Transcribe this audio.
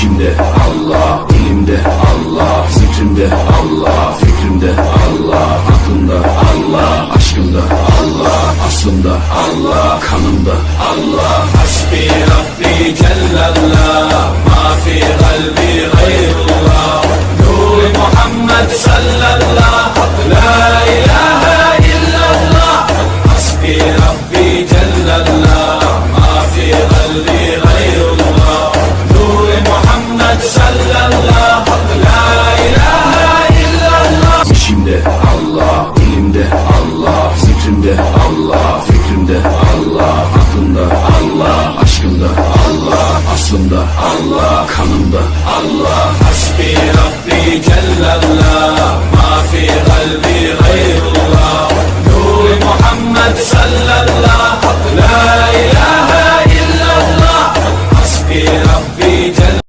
İçimde Allah, elimde Allah, zikrimde Allah, fikrimde Allah, aklımda Allah, aşkımda Allah, aslımda Allah, kanımda Allah. Hasbi Rabbi Cellallah, ma fi kalbi gayrullah, Nur Muhammed sallallah, la ilahe illallah. Hasbi Rabbi Cellallah, ma fi kalbi gayrullah, Nur Muhammed sallallah, la ilahe illallah. İçimde Allah, elimde Allah, zikrimde Allah, fikrimde Allah, aklımda Allah, aşkımda Allah, aslımda Allah, kanımda Allah. Hasbi Rabbi Cellallah, ma fi kalbi gayrullah.